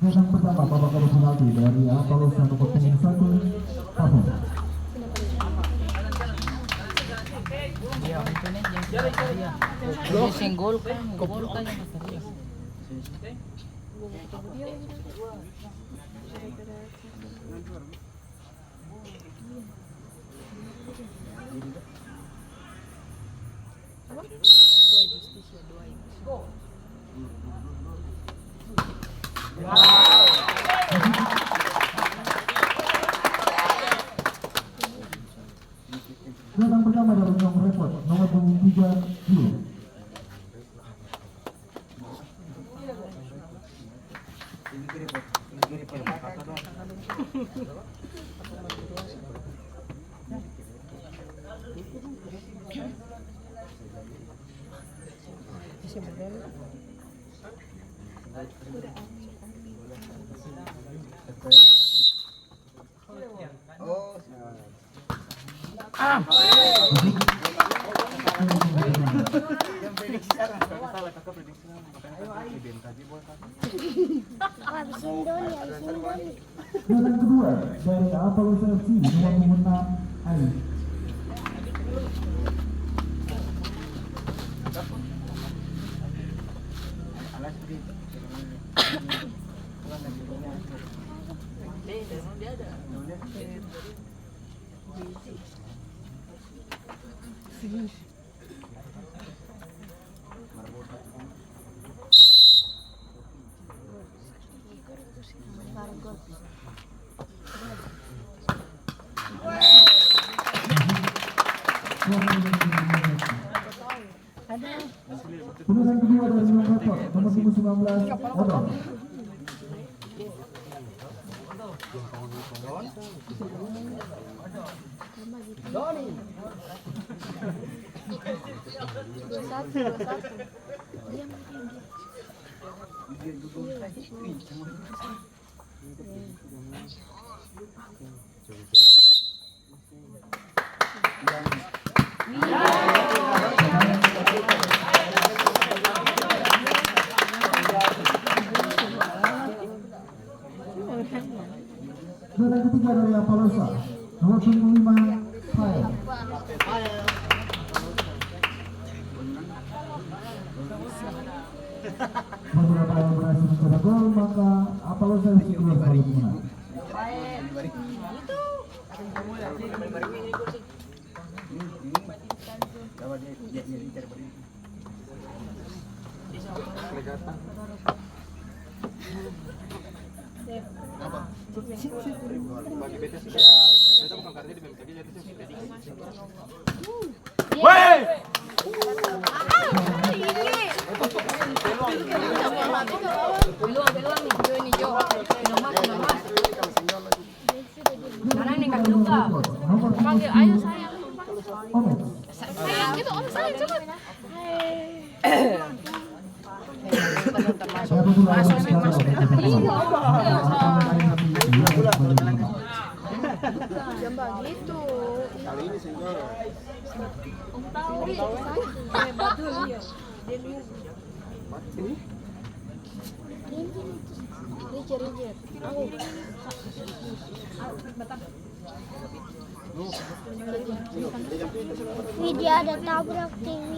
Yang pertama babak kedua penalti dari Apollo nomor punggung 1 Pablo. Iya, itu nih yang dia singgol kan yang masih. Yang pertama dari nomor repot nomor punggung 3 Gio. Yang kedua dari Apollo FC nomor punggung 6 Ai. Kemudian kedua dari nomor repot nomor punggung 19 Odong. Dan ketiga dari Apalosa nomor punggung 5 Fire. Beberapa yang berhasil mencetak gol, maka Apalosa FC keluar sebagai pemenang. Sekarang nih kasih luka. Panggil ayo sayang. Sayang gitu om sayang cepet. Jambak gitu. Kali ini senggol. Om tahu hebat dulu ya. Dia lu. Ini? Rijer. Aku. Video ada tabrak TV.